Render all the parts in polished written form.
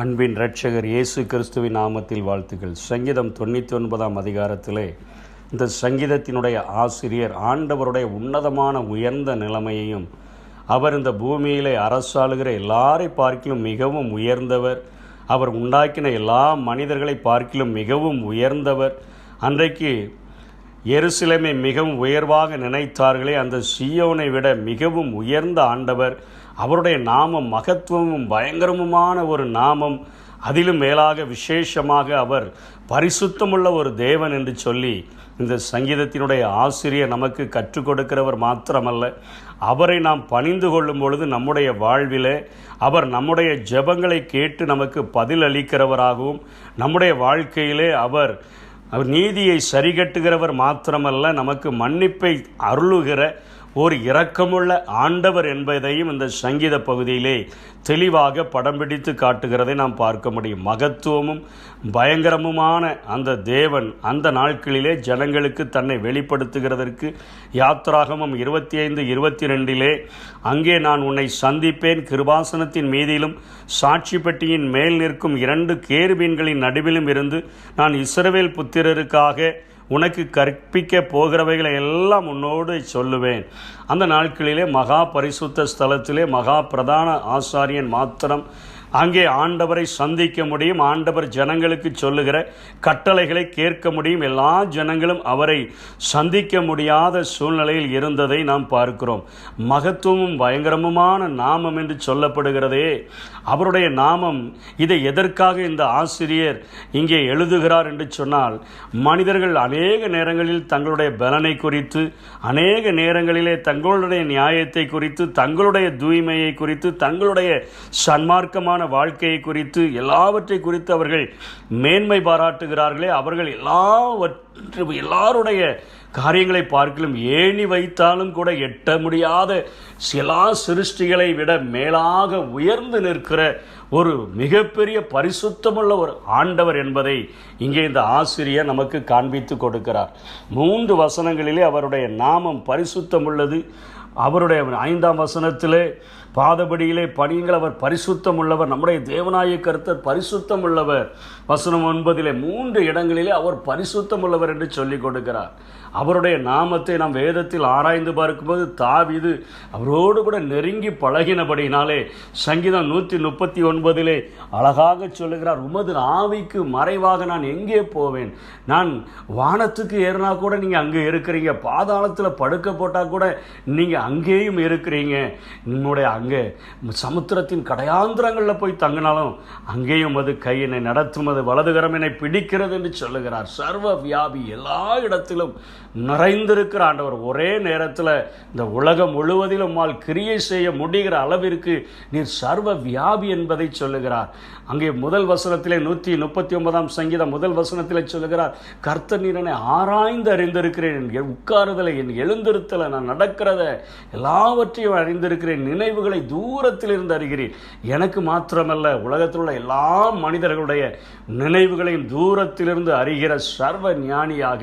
அன்பின் இரட்சகர் இயேசு கிறிஸ்துவின் நாமத்தில் வாழ்த்துக்கள். சங்கீதம் 99 அதிகாரத்திலே இந்த சங்கீதத்தினுடைய ஆசிரியர் ஆண்டவருடைய உன்னதமான உயர்ந்த நிலைமையையும், அவர் இந்த பூமியிலே அரசாளுகிற எல்லாரை பார்க்கிலும் மிகவும் உயர்ந்தவர், அவர் உண்டாக்கின எல்லா மனிதர்களை பார்க்கிலும் மிகவும் உயர்ந்தவர், அன்றைக்கு எருசலேமை மிகவும் உயர்வாக நினைத்தார்களே அந்த சீயோனை விட மிகவும் உயர்ந்த ஆண்டவர், அவருடைய நாமம் மகத்துவமும் பயங்கரமுமான ஒரு நாமம், அதிலும் மேலாக விசேஷமாக அவர் பரிசுத்தமுள்ள ஒரு தேவன் என்று சொல்லி இந்த சங்கீதத்தினுடைய ஆசிரியர் நமக்கு கற்றுக் கொடுக்கிறவர் மாத்திரமல்ல, அவரை நாம் பணிந்து கொள்ளும் பொழுது நம்முடைய வாழ்விலே அவர் நம்முடைய ஜெபங்களை கேட்டு நமக்கு பதில் அளிக்கிறவராகவும், நம்முடைய வாழ்க்கையிலே அவர் நீதியை சரிகட்டுகிறவர் மாத்திரமல்ல, நமக்கு மன்னிப்பை அருளுகிற ஒரு இரக்கமுள்ள ஆண்டவர் என்பதையும் இந்த சங்கீத பகுதியிலே தெளிவாக படம் பிடித்து காட்டுகிறதை நாம் பார்க்க முடியும். மகத்துவமும் பயங்கரமுமான அந்த தேவன் அந்த நாட்களிலே ஜனங்களுக்கு தன்னை வெளிப்படுத்துகிறதற்கு யாத்திராகமம் 25:22 அங்கே நான் உன்னை சந்திப்பேன், கிருபாசனத்தின் மீதிலும் சாட்சி பெட்டியின் மேல் நிற்கும் 2 கேருபீன்களின் நடுவிலும் இருந்து நான் இஸ்ரவேல் புத்திரருக்காக உனக்கு கற்பிக்க போகிறவைகளை எல்லாம் உன்னோடு சொல்லுவேன். அந்த நாட்களிலே மகா பரிசுத்த ஸ்தலத்திலே மகா பிரதான ஆசாரியன் மாத்திரம் அங்கே ஆண்டவரை சந்திக்க முடியும். ஆண்டவர் ஜனங்களுக்கு சொல்லுகிற கட்டளைகளை கேட்க முடியும். எல்லா ஜனங்களும் அவரை சந்திக்க முடியாத சூழ்நிலையில் இருந்ததை நாம் பார்க்கிறோம். மகத்துவமும் பயங்கரமுமான நாமம் என்று சொல்லப்படுகிறதே, அவருடைய நாமம், இதை எதற்காக இந்த ஆசிரியர் இங்கே எழுதுகிறார் என்று சொன்னால், மனிதர்கள் அநேக நேரங்களில் தங்களுடைய பலனை குறித்து, அநேக நேரங்களிலே தங்களுடைய நியாயத்தை குறித்து, தங்களுடைய தூய்மையை குறித்து, தங்களுடைய சன்மார்க்கமான வாழ்க்கையை குறித்து, எல்லாவற்றை குறித்து அவர்கள் மேன்மை பாராட்டுகிறார்களே, அவர்கள் எல்லாருடைய காரியங்களை பார்க்கலும் ஏணி வைத்தாலும் கூட எட்ட முடியாத சில சிருஷ்டிகளை விட மேலாக உயர்ந்து நிற்கிற ஒரு மிகப்பெரிய பரிசுத்தமுள்ள ஒரு ஆண்டவர் என்பதை இங்கே இந்த ஆசிரியர் நமக்கு காண்பித்து கொடுக்கிறார். 3 வசனங்களிலே அவருடைய நாமம் பரிசுத்தம் உள்ளது. அவருடைய 5ஆம் வசனத்திலே பாதபடியிலே பணியுங்கள், அவர் பரிசுத்தம் உள்ளவர், நம்முடைய தேவனாய கர்த்தர் பரிசுத்தம் உள்ளவர். வசனம் 9 3 இடங்களிலே அவர் பரிசுத்தம் உள்ளவர் என்று சொல்லிக் கொடுக்கிறார். அவருடைய நாமத்தை நாம் வேதத்தில் ஆராய்ந்து பார்க்கும்போது தாவீது அவரோடு கூட நெருங்கி பழகினபடினாலே சங்கீதம் 139 அழகாக சொல்லுகிறார், உமது ஆவிக்கு மறைவாக நான் எங்கே போவேன்? நான் வானத்துக்கு ஏறினா கூட நீங்கள் அங்கே இருக்கிறீங்க, பாதாளத்தில் படுக்க போட்டால் கூட நீங்கள் அங்கேயும் இருக்கிறீங்க, நம்முடைய அங்கே சமுத்திரத்தின் கடையாந்திரங்களில் போய் தங்கினாலும் அங்கேயும் அது கை என்னை நடத்தும், அது வலதுகரம் என்னை பிடிக்கிறது என்று சொல்லுகிறார். சர்வ வியாபி, எல்லா இடத்திலும் நிறைந்திருக்கிற ஆண்டவர். ஒரே நேரத்தில் இந்த உலகம் முழுவதிலும் கிரியை செய்ய முடிகிற அளவிற்கு நீர் சர்வ வியாபி என்பதை சொல்லுகிறார். அங்கே முதல் வசனத்திலே 139 சங்கீதம் முதல் வசனத்திலே சொல்லுகிறார், கர்த்தர் நீர் என்னை ஆராய்ந்து அறிந்திருக்கிறேன், என் உட்காருதலை, என் எழுந்திருத்தலை, நான் நடக்கிறத எல்லாவற்றையும் அறிந்திருக்கிறேன், நினைவுகளை தூரத்தில் இருந்து அறிகிறேன். எனக்கு மாத்திரமல்ல, உலகத்தில் உள்ள எல்லா மனிதர்களுடைய நினைவுகளையும் தூரத்திலிருந்து அறிகிற சர்வ ஞானியாக,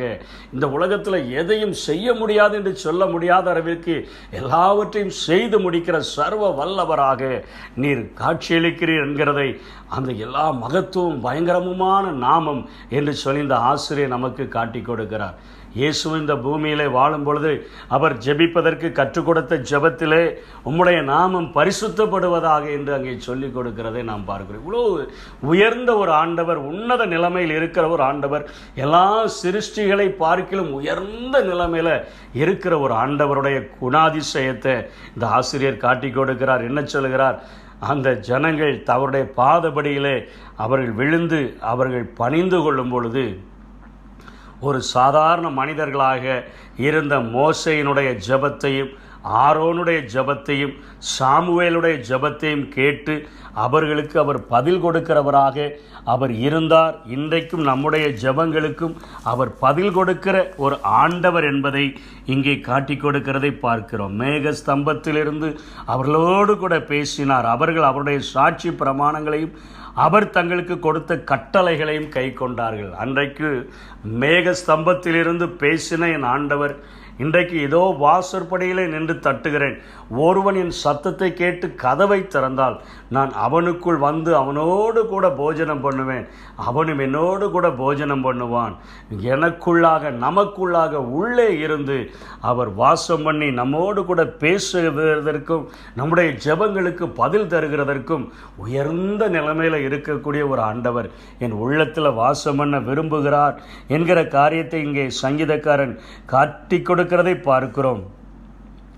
இந்த உலகத்தில் எதையும் செய்ய முடியாது என்று சொல்ல முடியாத அளவிற்கு எல்லாவற்றையும் செய்து முடிக்கிற சர்வ வல்லவராக நீர் காட்சியளிக்கிறீர் என்கிறதை அந்த எல்லா மகத்துவம் பயங்கரமுமான நாமம் என்று சொல்லி இந்த ஆசிரியர் நமக்கு காட்டி கொடுக்கிறார். இயேசு இந்த பூமியிலே வாழும் பொழுது அவர் ஜெபிப்பதற்கு கற்றுக் கொடுத்த ஜெபத்திலே உம்முடைய நாமம் பரிசுத்தப்படுவதாக என்று அங்கே சொல்லிக் கொடுக்கிறதை நாம் பார்க்கிறோம். இவ்வளோ உயர்ந்த ஒரு ஆண்டவர், உன்னத நிலைமையில் இருக்கிற ஒரு ஆண்டவர், எல்லா சிருஷ்டிகளை பார்க்கிலும் உயர்ந்த நிலைமையில் இருக்கிற ஒரு ஆண்டவருடைய குணாதிசயத்தை இந்த ஆசிரியர் காட்டி கொடுக்கிறார். என்ன சொல்கிறார்? அந்த ஜனங்கள் அவருடைய பாதபடியிலே அவர்கள் விழுந்து அவர்கள் பணிந்து கொள்ளும் பொழுது ஒரு சாதாரண மனிதர்களாக இருந்த மோசேயினுடைய ஜெபத்தையும் ஆரோனுடைய ஜெபத்தையும் சாமுவேலுடைய ஜெபத்தையும் கேட்டு அவர்களுக்கு அவர் பதில் கொடுக்கிறவராக அவர் இருந்தார். இன்றைக்கும் நம்முடைய ஜெபங்களுக்கும் அவர் பதில் கொடுக்கிற ஒரு ஆண்டவர் என்பதை இங்கே காட்டி கொடுக்கிறதை பார்க்கிறோம். மேக ஸ்தம்பத்திலிருந்து அவர்களோடு கூட பேசினார். அவர்கள் அவருடைய சாட்சி பிரமாணங்களையும் அவர் தங்களுக்கு கொடுத்த கட்டளைகளையும் கை கொண்டார்கள். அன்றைக்கு மேக ஸ்தம்பத்திலிருந்து பேசின என் ஆண்டவர் இன்றைக்கு இதோ வாசற்படியிலே நின்று தட்டுகிறேன், ஒருவன் என் சத்தத்தை கேட்டு கதவை திறந்தால் நான் அவனுக்குள் வந்து அவனோடு கூட போஜனம் பண்ணுவேன், அவனும் என்னோடு கூட போஜனம் பண்ணுவான். எனக்குள்ளாக நமக்குள்ளாக உள்ளே இருந்து அவர் வாசம் பண்ணி நம்மோடு கூட பேசுவதற்கும் நம்முடைய ஜெபங்களுக்கு பதில் தருகிறதற்கும் உயர்ந்த நிலைமையில் இருக்கக்கூடிய ஒரு ஆண்டவர் என் உள்ளத்தில் வாசம் பண்ண விரும்புகிறார் என்கிற காரியத்தை இங்கே சங்கீதக்காரன் காட்டி கொடுக்கிறதை பார்க்கிறோம்.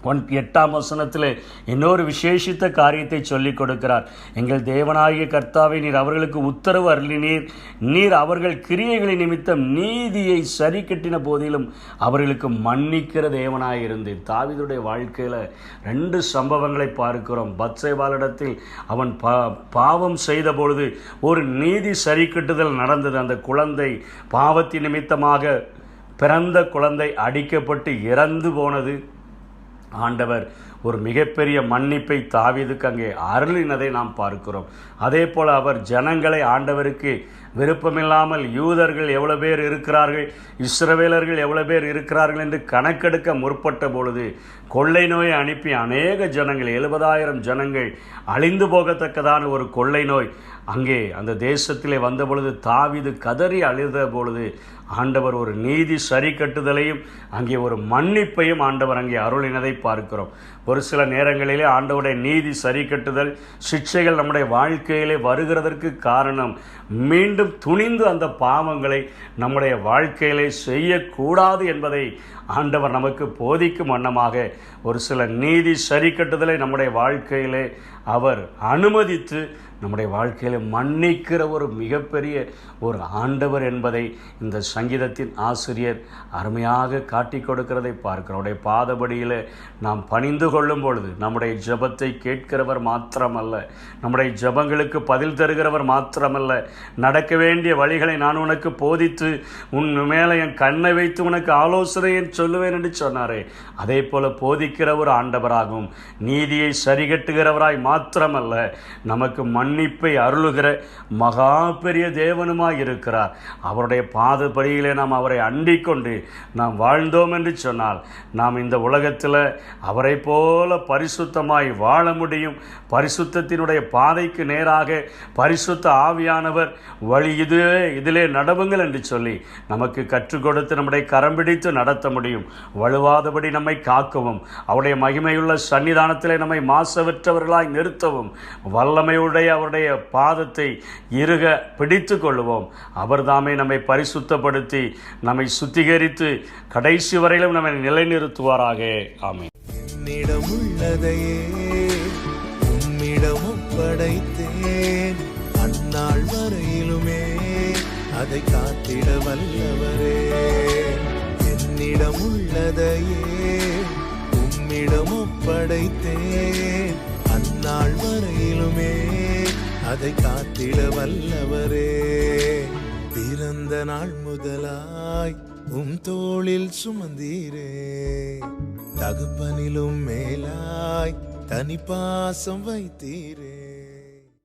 8ஆம் வசனத்தில் இன்னொரு விசேஷித்த காரியத்தை சொல்லிக் கொடுக்கிறார். எங்கள் தேவனாகிய கர்த்தாவை நீர் அவர்களுக்கு உத்தரவு அருளினீர், நீர் அவர்கள் கிரியைகளின் நிமித்தம் நீதியை சரி கட்டின போதிலும் அவர்களுக்கு மன்னிக்கிற தேவனாயிருந்தேன். தாவீதுடைய வாழ்க்கையில் 2 சம்பவங்களை பார்க்கிறோம். பத்சேபாளிடத்தில் அவன் பாவம் செய்த பொழுது ஒரு நீதி சரி கட்டுதல் நடந்தது. அந்த குழந்தை பாவத்தின் நிமித்தமாக பிறந்த குழந்தை அடிக்கப்பட்டு இறந்து போனது. ஆண்டவர் ஒரு மிகப்பெரிய மன்னிப்பை தாவீதுக்கு அங்கே அருளினதை நாம் பார்க்கிறோம். அதே போல் அவர் ஜனங்களை ஆண்டவருக்கு விருப்பமில்லாமல் யூதர்கள் எவ்வளோ பேர் இருக்கிறார்கள், இஸ்ரவேலர்கள் எவ்வளோ பேர் இருக்கிறார்கள் என்று கணக்கெடுக்க முற்பட்ட பொழுது கொள்ளை நோயை அனுப்பி அநேக ஜனங்கள் 70,000 ஜனங்கள் அழிந்து போகத்தக்கதான ஒரு கொள்ளை நோய் அங்கே அந்த தேசத்திலே வந்த பொழுது தாவீது கதறி அழுத பொழுது ஆண்டவர் ஒரு நீதி சரி கட்டுதலையும் அங்கே ஒரு மன்னிப்பையும் ஆண்டவர் அங்கே அருளினதை பார்க்கிறோம். ஒரு சில நேரங்களிலே ஆண்டவருடைய நீதி சரி கட்டுதல் சிக்ஷைகள் நம்முடைய வாழ்க்கையிலே வருகிறதற்கு காரணம் மீண்டும் துணிந்து அந்த பாவங்களை நம்முடைய வாழ்க்கையிலே செய்யக்கூடாது என்பதை ஆண்டவர் நமக்கு போதிக்கும் வண்ணமாக ஒரு சில நீதி சரி கட்டுதலை நம்முடைய வாழ்க்கையிலே அவர் அனுமதித்து நம்முடைய வாழ்க்கையில் மன்னிக்கிற ஒரு மிகப்பெரிய ஒரு ஆண்டவர் என்பதை இந்த சங்கீதத்தின் ஆசிரியர் அருமையாக காட்டி கொடுக்கிறதை பார்க்கிறோம். அவருடைய பாதபடியில் நாம் பணிந்து கொள்ளும் பொழுது நம்முடைய ஜெபத்தை கேட்கிறவர் மாத்திரமல்ல, நம்முடைய ஜெபங்களுக்கு பதில் தருகிறவர் மாத்திரமல்ல, நடக்க வேண்டிய வழிகளை நான் உனக்கு போதித்து உன் மேலே என் கண்ணை வைத்து உனக்கு ஆலோசனையை சொல்லுவேன் என்று சொன்னாரே, அதே போல போதிக்கிற ஒரு ஆண்டவராகவும் நீதியை சரிகட்டுகிறவராய் மாத்திரமல்ல, நமக்கு மன்னிப்பை அருளுகிற மகா பெரிய தேவனுமாய் இருக்கிறார். அவருடைய பாதப்படியிலே நாம் அவரை அண்டிக் கொண்டு நாம் வாழ்ந்தோம் என்று சொன்னால் நாம் இந்த உலகத்தில் அவரை போல பரிசுத்தமாய் வாழ முடியும். பரிசுத்தத்தினுடைய பாதைக்கு நேராக பரிசுத்த ஆவியானவர் வழி இதிலே நடவுங்கள் என்று சொல்லி நமக்கு கற்றுக் கொடுத்து நம்முடைய கரம் பிடித்து நடத்த முடியும். வலுவாதபடி நம்மை காக்கவும் அவருடைய மகிமையுள்ள சன்னிதானத்திலே நம்மை மாசவற்றவர்களாய் நிறுத்தவும் வல்லமையுடைய அவருடைய பாதத்தை இறுக பிடித்து கொள்வோம். அவர் தாமே நம்மை பரிசுத்தப்படுத்தி நம்மை சுத்திகரித்து கடைசி வரையிலும் நம்மை நிலைநிறுத்துவாராக. ஆமென். என்னிடம் உள்ளதையே உம்மிடம் ஒப்படைத்தேன், அந்நாள் வரையிலுமே அதை காத்திட வல்லவரே. என்னிடம் உள்ளதையே உம்மிடம் ஒப்படைத்தேன், அந்நாள் வரையிலுமே அதை காத்திட வல்லவரே. பிறந்த நாள் முதலாய் தோளில் சுமந்தீரே, தகப்பனிலும் மேலாய் தனி பாசம் வைத்தீரே.